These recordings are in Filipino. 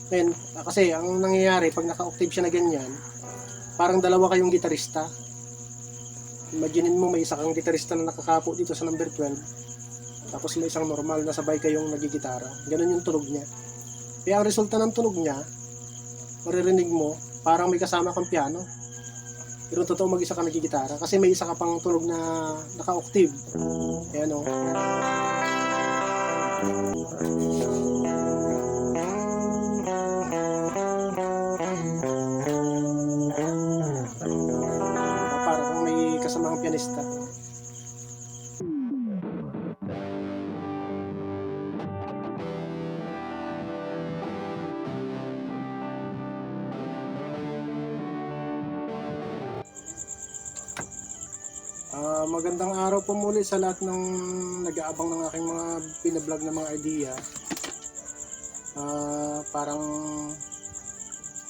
Ngayon, kasi ang nangyayari pag naka-octave siya na ganyan, parang dalawa kayong gitarista. Imaginin mo may isa kang gitarista na nakakapo dito sa number 12, tapos may isang normal na sabay kayong nagigitara. Ganun yung tunog niya. Kaya ang resulta ng tunog niya, maririnig mo, parang may kasama kang piano. Pero totoo mag-isa ka nagigitara kasi may isa ka pang tunog na naka-octave. Ayan o. Parang may kasama kang pianista. Magandang araw po muli sa lahat ng nag-aabang ng aking mga pinablog na mga idea. Parang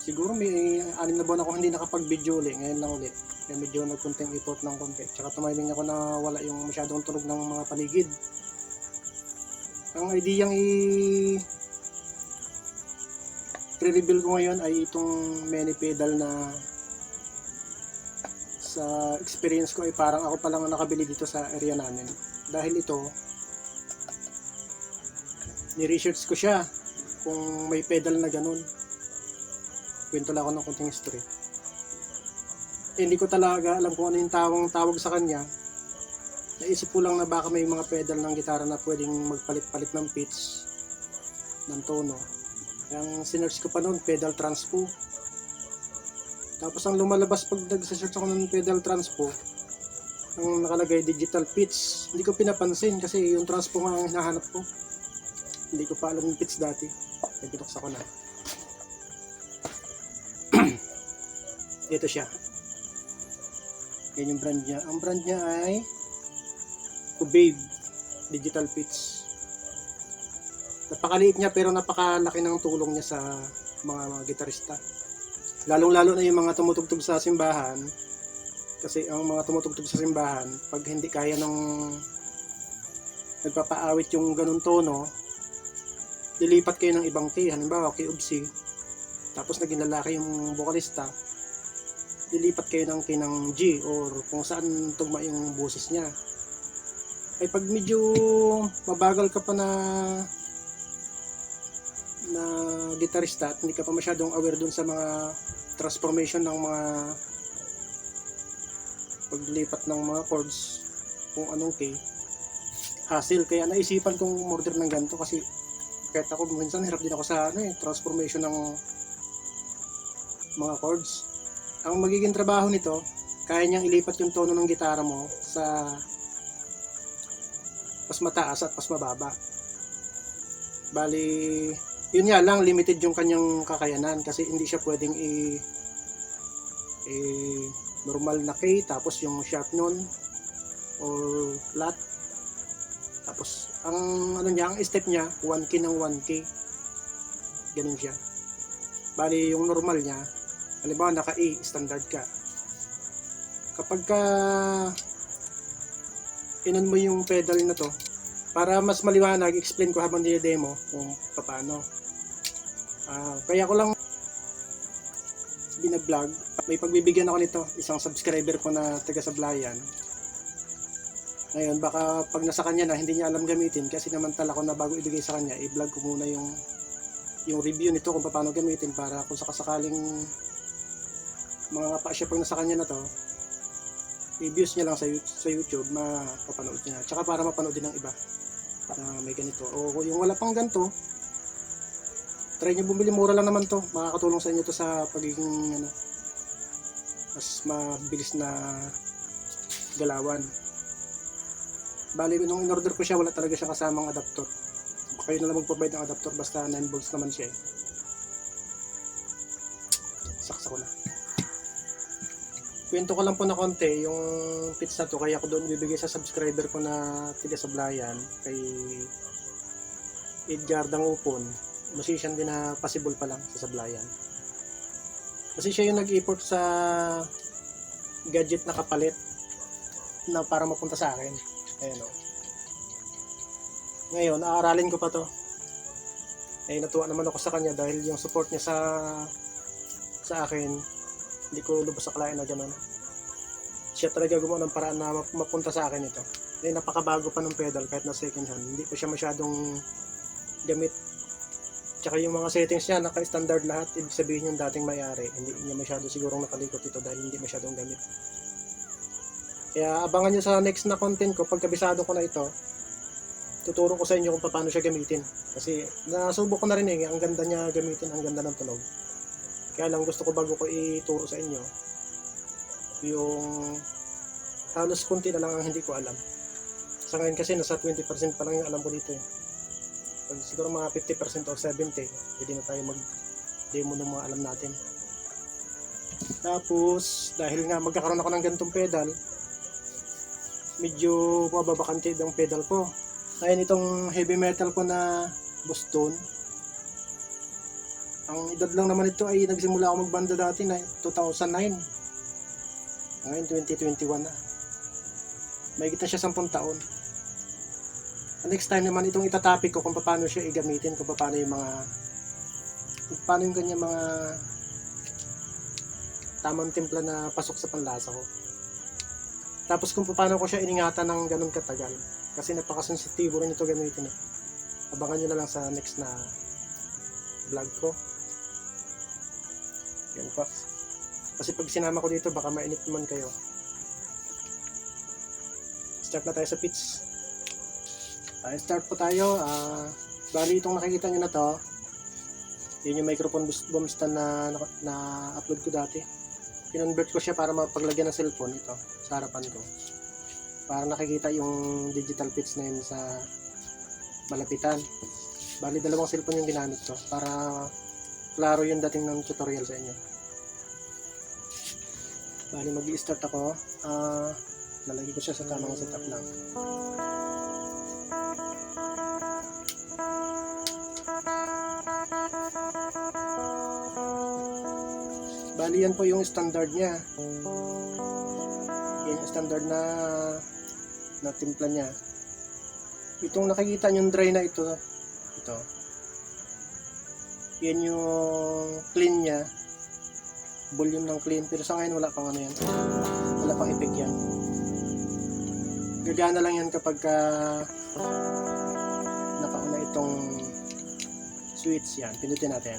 siguro may 6 na buwan ako hindi nakapag-video ulit. Ngayon lang ulit. Kaya medyo nagkunting effort ng konti. Tsaka tumaling ako na wala yung masyadong tunog ng mga paligid. Ang ideyang i-reveal ko ngayon ay itong mini pedal na sa experience ko ay parang ako pa lang ang nakabili dito sa area namin. Dahil ito, ni-research ko siya kung may pedal na ganun. Kwento lang ako ng konting history. Hindi ko talaga alam kung ano yung tawag sa kanya. Naisip ko lang na baka may mga pedal ng gitara na pwedeng magpalit-palit ng pitch, ng tono. Ang sinearch ko pa noon, pedal transpo. Tapos ang lumalabas pag nag-search ako ng pedal transpo, ang nakalagay digital pitch. Hindi ko pinapansin kasi yung transpo nga ang hinahanap ko. Hindi ko pa alam yung pitch dati. Nagpinuksa ko na. Ito siya. Yan yung brand niya. Ang brand niya ay Cubase Digital Pitch. Napakaliit niya pero napakalaki ng tulong niya sa mga gitarista. Lalong-lalo na yung mga tumutugtog sa simbahan, kasi ang mga tumutugtog sa simbahan, pag hindi kaya ng nagpapaawit yung ganun tono, lilipat kayo ng ibang key, halimbawa key of C, tapos naging lalaki yung vocalista, lilipat kayo ng key ng G or kung saan tugma yung boses niya. Ay pag medyo mabagal ka pa na gitarista at hindi ka pa masyadong aware dun sa mga transformation ng mga paglipat ng mga chords, kung anong key, hassle. Kaya naisipan kong order ng ganito kasi kahit ako minsan hirap din ako sa transformation ng mga chords. Ang magiging trabaho nito, kaya niyang ilipat yung tono ng gitara mo sa mas mataas at mas mababa. Bali, yun nga lang, limited yung kanyang kakayanan kasi hindi siya pwedeng normal na key tapos yung sharp nun or flat. Tapos ang ano niya, ang step niya 1 key ng 1 key. Ganun siya. Bali yung normal niya, halimbawa naka A, standard ka. Kapag ka inon mo yung pedal na to, para mas maliwanag, explain ko habang dinedemo kung paano. Kaya ko lang binablog. May pagbibigyan ako nito, isang subscriber ko na taga Sablayan. Ngayon, baka pag nasa kanya na, hindi niya alam gamitin kasi namantala ko na bago ibigay sa kanya, i-vlog ko muna yung review nito kung paano gamitin para kung sakasakaling mga pa siya pag nasa kanya na to, i-views niya lang sa YouTube, mapapanood niya. Tsaka para mapanood din ng iba na may ganito. O yung wala pang ganito, try nyo bumili, mura lang naman to. Makakatulong sa inyo to sa pagiging mas mabilis na galawan. Bali, nung in-order ko siya, wala talaga siya kasamang adapter. Kayo na lang mag-provide ng adapter, basta 9 volts naman siya. Saksa ko na. Kwento ko lang po na konti yung pitch na to, kaya ko doon bibigay sa subscriber ko na tiga Sablayan, kay Edgar Dangupon. Musician din na possible pa lang sa Sablayan. Kasi siya yung nag-import sa gadget na kapalit na para mapunta sa akin. Ayan o. Ngayon, aaralin ko pa to. Natuwa naman ako sa kanya dahil yung support niya sa akin, hindi ko lubos akalain na gano'n. Siya talaga gumawa ng paraan na mapunta sa akin ito. Napakabago pa ng pedal kahit na second hand. Hindi pa siya masyadong gamit. Tsaka yung mga settings niya, naka-standard lahat. Ibig sabihin yung dating may-ari. Hindi niya masyado sigurong nakalikot ito dahil hindi masyadong gamit. Kaya abangan nyo sa next na content ko. Pag kabisado ko na ito, tuturo ko sa inyo kung paano siya gamitin. Kasi nasubok ko na rin ang ganda niya gamitin, ang ganda ng tunog. Kaya lang gusto ko bago ko ituro sa inyo, yung halos kunti na lang ang hindi ko alam. Sa ngayon kasi nasa 20% pa lang yung alam ko dito. Pag siguro mga 50% o 70%, pwede na tayo mag-demo ng mga alam natin. Tapos, dahil nga magkakaroon ako ng ganitong pedal, medyo mababakante ang pedal ko. Ngayon itong heavy metal ko na Boston, ang edad lang naman ito ay nagsimula ako magbanda dati na 2009. Ngayon 2021 na. May na siya 10 taon. Next time naman itong itatopic ko kung paano siya igamitin, kung paano yung kanyang mga tamang timpla na pasok sa panlasa ko. Tapos kung paano ko siya iningatan ng ganun katagal. Kasi napakasensitibo rin ito gamitin. Abangan nyo na lang sa next na vlog ko. Yan pa. Kasi pag sinama ko dito, baka mainit naman kayo. Start na tayo sa pitch. Start po tayo. Bali itong nakikita nyo na to, yun yung microphone boom stand na upload ko dati. Kinonvert ko siya para mapaglagyan ng cellphone ito sa harapan ko. Para nakikita yung digital pitch na yun sa malapitan. Bali dalawang cellphone yung ginamit ko para klaro yung dating ng tutorial sa inyo. Bali mag-i-start ako. Lalagay ko siya sa tamang setup lang. Bali yan po yung standard niya. Yan yung standard na timpla niya. Itong nakikita yung dry na ito. Yan yung clean niya. Volume ng clean. Pero sa ngayon wala pang ano yan. Wala pang effect yan. Gagana lang yan kapag nakauna itong switch yan. Pindutin natin.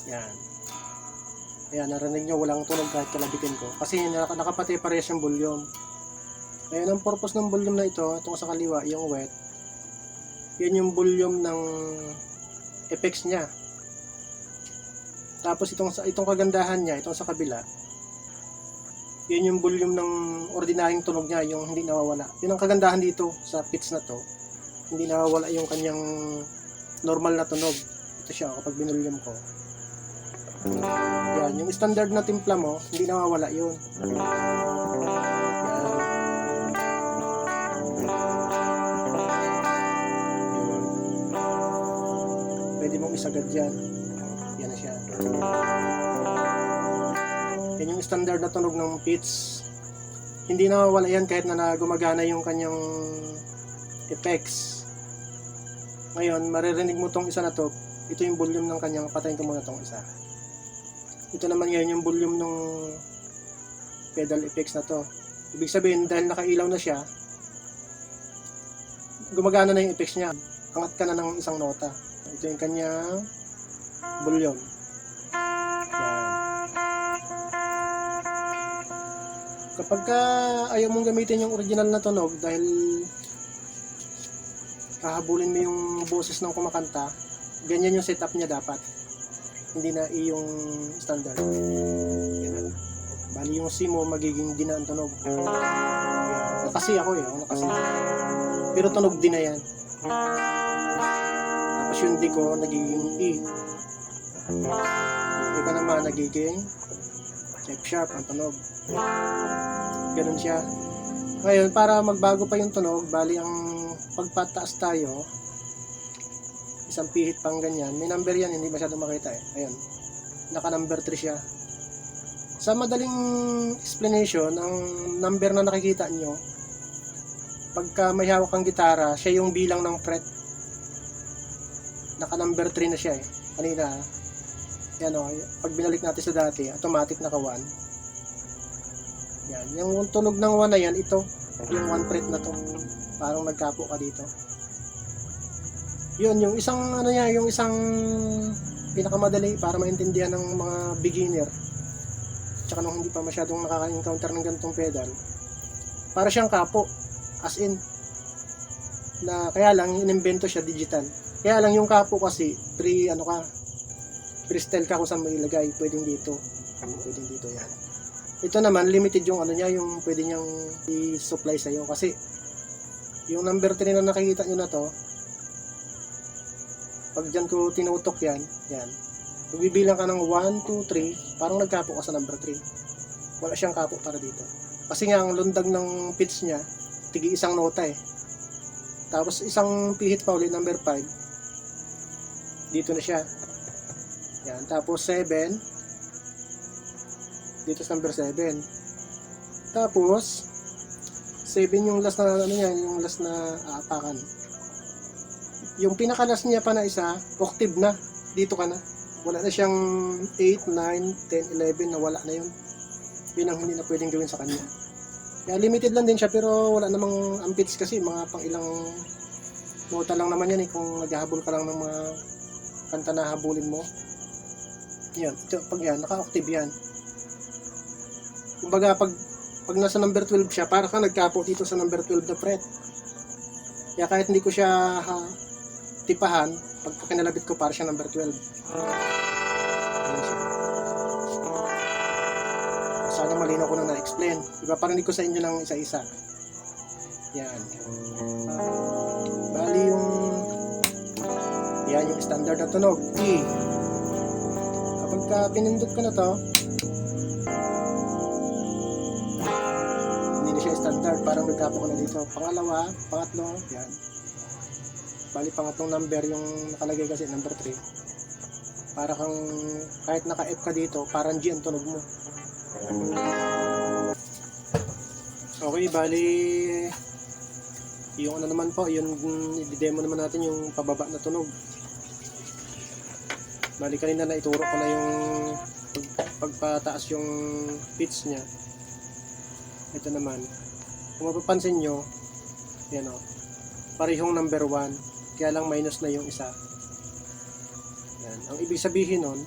Yan. Ayan, narinig nyo, walang tunog kahit kalabitin ko. Kasi nakapatay parehas yung volume. Ayan, ang purpose ng volume na ito, itong sa kaliwa, yung wet, yan yung volume ng effects niya. Tapos itong kagandahan niya, itong sa kabila, yan yung volume ng ordinaryong tunog niya, yung hindi nawawala. Yun ang kagandahan dito sa pitch na to, hindi nawawala yung kanyang normal na tunog. Ito siya, kapag binulum ko. Yan, yung standard na timpla mo, hindi nawawala yun. Yan. Pwede mong isagad yan. Yan na siya. Yan yung standard na tunog ng pitch. Hindi nawawala yan kahit na gumagana yung kanyang effects. Ngayon, maririnig mo tong isa na to. Ito yung volume ng kanyang, patayin ko muna tong isa. Ito naman ngayon yung volume ng pedal effects na to. Ibig sabihin, dahil nakailaw na siya, gumagana na yung effects niya. Angat ka na ng isang nota. Ito yung kanyang volume. Yan. Kapag ayaw mong gamitin yung original na tunog dahil hahabulin mo yung boses ng kumakanta, ganyan yung setup niya dapat. Hindi na yung standard. Yan. Bali yung C mo magiging D na ang tunog. Nakasi ako nakasi. Pero tunog D na yan. Tapos yung D ko nagiging E. Yung iba naman nagiging F sharp ang tunog. Ganun siya. Ngayon para magbago pa yung tunog, bali ang pagpataas tayo, isang pihit pang ganyan. May number yan, hindi masyadong makita Ayan. Naka number 3 siya. Sa madaling explanation, ang number na nakikita nyo, pagka may hawak kang gitara, siya yung bilang ng fret. naka number 3 na siya eh. Kanina, yan o, pag binalik natin sa dati, automatic naka 1. Yan, yung tunog ng 1 na yan, ito, yung 1 fret na to, parang nagkapo ka dito. Yun, yung isang, ano niya, yung isang pinakamadali para maintindihan ng mga beginner, tsaka nung hindi pa masyadong nakaka-encounter ng ganitong pedal, para siyang kapo, as in, na kaya lang, inimbento siya digital. Kaya lang yung kapo kasi, pre-style ka kung saan mo ilagay, pwedeng dito, yan. Ito naman, limited yung ano niya, yung pwede niyang i-supply sa'yo, kasi, yung number 3 na nakikita nyo na to, pag dyan ko tinutok yan, magbibilang ka ng 1, 2, 3, parang nagkapo ka sa number 3. Wala siyang kapo para dito. Kasi nga, ang lundag ng pitch niya, tigi isang nota eh. Tapos isang pihit pa ulit, number 5. Dito na siya. Yan. Tapos 7. Dito sa number 7. Tapos, 7 yung last na, ano yan, yung last na apakan. Yung pinakalas niya pa na isa, octave na. Dito ka na. Wala na siyang 8, 9, 10, 11 na wala na yun. Yun ang hindi na pwedeng gawin sa kanya. Kaya limited lang din siya pero wala namang ang pitch kasi mga pang ilang nota lang naman yan eh kung naghahabol ka lang ng mga kanta na habulin mo. Yan, ito, pag yan, naka-octave yan. Kumbaga pag nasa number 12 siya, para ka nagkapo dito sa number 12 na fret. Kaya kahit hindi ko siya tipahan, pag kinalabit ko para siya number 12. Ayan siya. Sana malinaw ko na na-explain. Ipaparinig ko sa inyo ng isa-isa. Yan. Bali yan yung standard na tunog. E. Kapag pinindot ko na to, hindi na siya standard. Parang nagkapo ko na dito. Pangalawa, pangatlo, yan. Bali pangatlong number yung nakalagay kasi number 3. Para kang kahit naka-F ka dito, parang G ang tunog mo. Okay, bali yung ano naman po, yung i-demo naman natin yung pababa na tunog. Bali kanina na ituro ko na yung pagpataas yung pitch niya. Ito naman. Kung mapapansin nyo, yan o, parehong number 1. Kaya lang minus na yung isa. Yan. Ang ibig sabihin nun,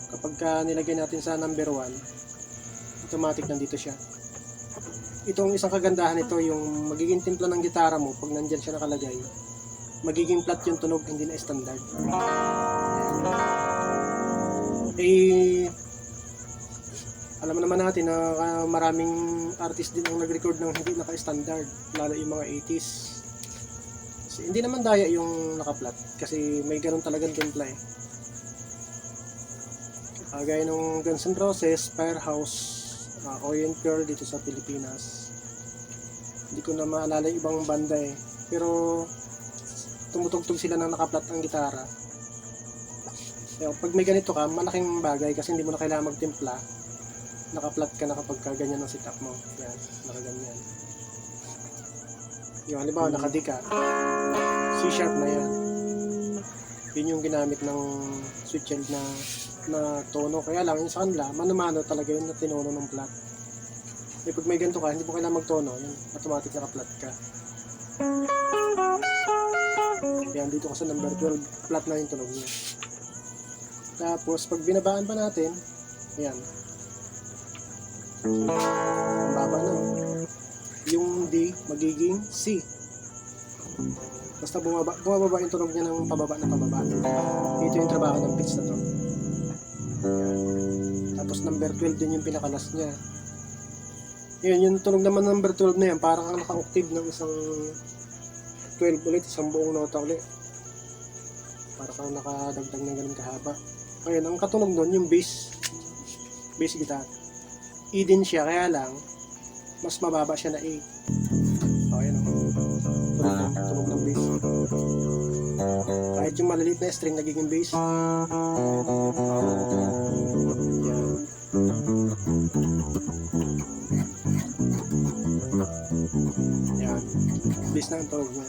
kapag nilagay natin sa number 1, automatic nandito siya. Itong isang kagandahan nito, yung magiging timpla ng gitara mo, pag nandyan siya nakalagay, magiging flat yung tunog, hindi na standard. Eh, alam naman natin na maraming artist din ang nag-record ng hindi naka-standard, lalo yung mga 80s. Hindi naman daya yung naka-flat kasi may ganun talagang timpla eh. Gaya nung Guns N' Roses, Firehouse, Orient Pearl dito sa Pilipinas. Hindi ko na maalala yung ibang banda eh. Pero tumutugtog sila ng naka-flat ang gitara. Kaya pag may ganito ka, malaking bagay kasi hindi mo na kailangan magtimpla. Naka-flat ka na kapag ganyan ang setup mo. Yan, nakaganyan. Yung halimbawa, naka-D ka. C-sharp na yan. Yun yung ginamit ng sweet child na tono. Kaya lang, yung sa kanila, mano-mano talaga yun na tinono ng flat. E pag may ganito ka, hindi mo kailangan magtono, yun, automatic naka-flat ka. Yan, dito ka sa number 12, flat na yung tunog niya. Tapos, pag binabaan pa natin, yan. Ang baba na. Yung D, magiging C. Basta bumababa yung tunog niya ng pababa na pababa. Ito yung trabaho ng pitch na to. Tapos number 12 din yung pinakalas niya. Yun, yung tunog naman number 12 na yan, parang kang naka-octave ng isang 12 ulit, isang buong nota ulit. Para kang nakadagdag ng ganun kahaba. Ngayon, ang katunog nun, yung bass guitar. E din siya, kaya lang, mas mababa siya na A. O, yan o. Tunog ng bass. Kahit yung maliliit na string, nagiging bass. Yan. Yan. Bass na ang tunog niya.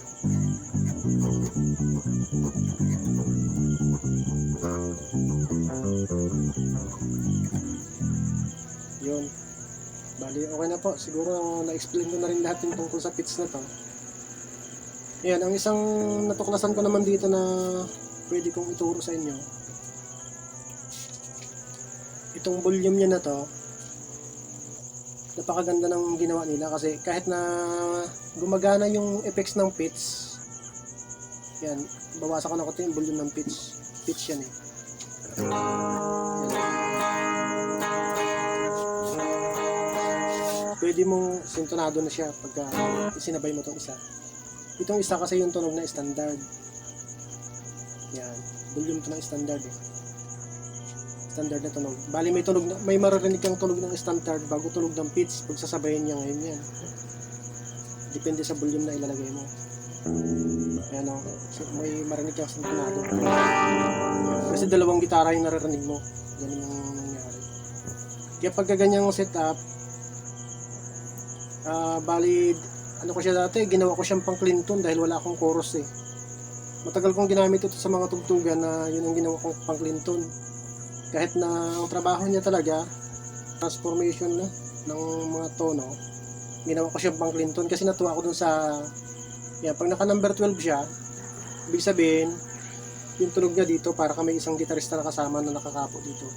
Yun. Bali, okay na po. Siguro na-explain ko na rin lahat yung tungkol sa pitch na to. Ayan, ang isang natuklasan ko naman dito na pwede kong ituro sa inyo. Itong volume niya na to, napakaganda ng ginawa nila kasi kahit na gumagana yung effects ng pitch, yan, bawasan ko na konti yung volume ng pitch yan eh. Pwede mong sintonado na siya pagka isinabay mo itong isa. Itong isa kasi yung tunog na standard. Yan, volume to ng standard eh. Standard na tunog. Bali may tunog na, may maririnig kang tunog ng standard bago tunog ng pitch pag sasabayin niya ngayon yan. Depende sa volume na ilalagay mo. Ayan o, may marinig kang sintonado. Kasi dalawang gitara yung naririnig mo. Ganun yung nangyari. Kaya pagka ganyang setup, bali, ano ko siya dati, ginawa ko siyang pang Clinton dahil wala akong chorus eh. Matagal kong ginamit ito sa mga tugtugan na yun ang ginawa kong pang Clinton. Kahit na ang trabaho niya talaga, transformation na ng mga tono, ginawa ko siyang pang Clinton kasi natuwa ako dun sa, yan, pag naka number 12 siya, ibig sabihin, yung tunog niya dito para kami isang gitarista na kasama na nakakapo dito.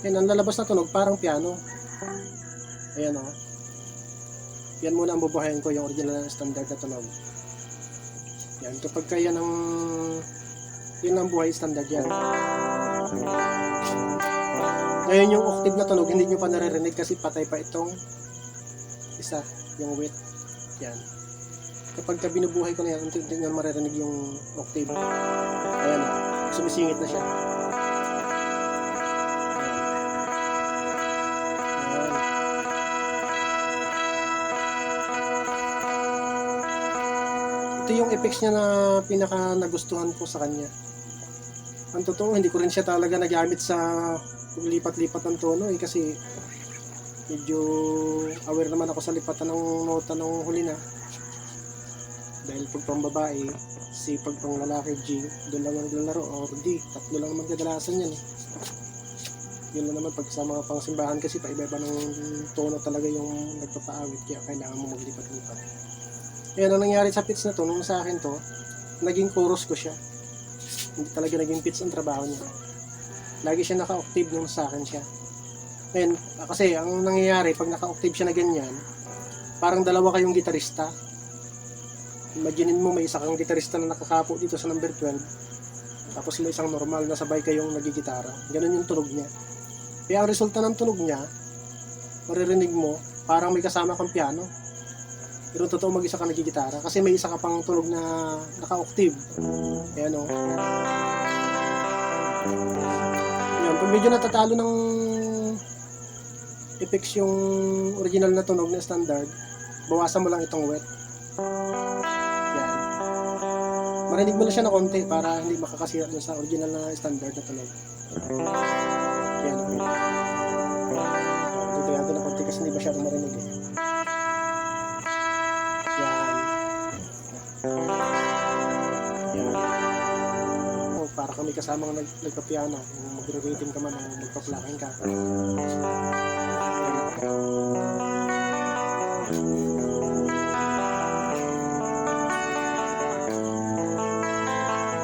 Yan, ang lalabas na tunog parang piano. Ayan o. Yan muna ang bubuhayin ko, yung original na standard na tunog. Yan, kapag kaya ng yun ang buhay standard yan. Ngayon yung octave na tunog, hindi nyo pa naririnig kasi patay pa itong isa, yung width. Yan. Kapag ka binubuhay ko na yan, hindi nyo maririnig yung octave. Ayan, sumisingit na siya. Ito yung effects niya na pinaka nagustuhan ko sa kanya. Ang totoo, hindi ko rin siya talaga nagamit sa lipat-lipat ng tono eh, kasi medyo aware naman ako sa lipatan ng nota ng huli na. Dahil pag pang babae, C, pag pang lalaki, G, doon lang naglalaro, or D, tatlo lang naman kadalasan yan eh. Yun lang naman pag sa mga pangsimbahan kasi paiba-iba ng tono talaga yung nagpapaawit, kaya kailangan mo maglipat-lipat. Ayan, ang nangyari sa pitch na to, nung sa akin to, naging chorus ko siya. Hindi talaga naging pitch ang trabaho niya. Lagi siya naka-octave nung sa akin siya. Ayan, kasi ang nangyayari, pag naka-octave siya na ganyan, parang dalawa kayong gitarista. Imaginin mo, may isa kang gitarista na nakakapo dito sa number 12, tapos may isang normal na sabay kayong nagigitara. Ganun yung tunog niya. Kaya ang resulta ng tunog niya, maririnig mo, parang may kasama kang piano. Pero totoo mag-isa ka nagigitara kasi may isa ka pang tunog na naka-octave. Ayan o. Ayan, pag medyo natatalo ng effects yung original na tunog na standard, bawasan mo lang itong wet. Ayan. Marinig mo na siya na konti para hindi makakasira dun sa original na standard na tunog. Ayan o. Dito natin na konti kasi hindi masyadong marinig eh. Para kami kasamang nagpa-piano, magre-rhythm ka man o magpa-plucking ka.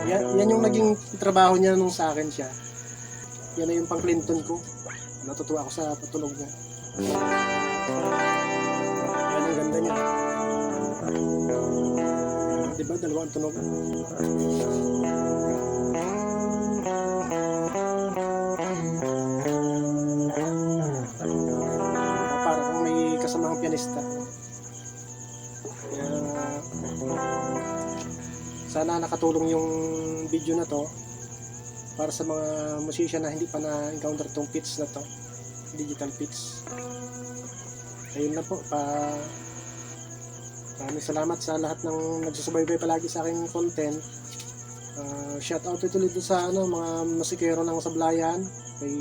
Yan yung naging trabaho niya nung sa akin siya. Yan na yung pang Clinton ko. Natutuwa ako sa patunog niya. Yan ang ganda niya. Diba? Dalawang tunog. Para kung may kasamang pianista. Kaya, sana nakatulong yung video na to para sa mga musician na hindi pa na-encounter tong pitch na to, digital pitch. Ayun na po, maraming salamat sa lahat ng nagsusubaybay palagi sa aking content. Shout out ulit sa mga musikero ng Sablayan, kay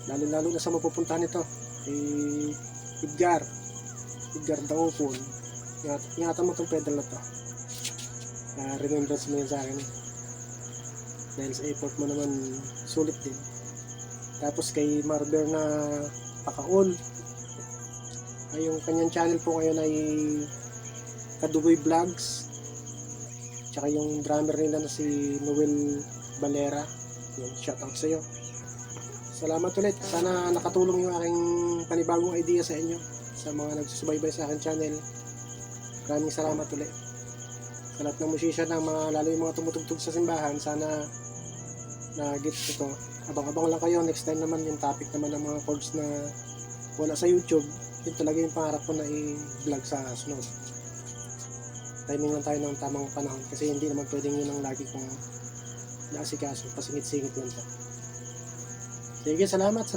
lalo na sa mapupuntahan nito, kay Edgar Daupon. Ingatan mo itong pedal na to. remembrance mo yun sa akin. Dahil sa effort mo naman, sulit din. Tapos kay Marber na Pakaol, ay yung kanyang channel po ngayon ay Kaduboy Vlogs. Tsaka yung drummer nila na si Noel Valera. Yun, shoutout sa iyo. Salamat ulit. Sana nakatulong yung aking panibagong idea sa inyo, sa mga nagsusubaybay sa aking channel. Maraming salamat ulit. Sa lahat ng musician ng mga, lalo yung mga tumutugtog sa simbahan, sana na-get ito. Abang-abang lang kayo. Next time naman yung topic naman ng mga chords na wala sa YouTube. Yun talaga yung pangarap ko na i-vlog sa sunod. Timing lang tayo ng tamang panahon kasi hindi naman pwedeng yun ang lagi kong naasikaso. Pasingit-singit lang to. Sige, salamat.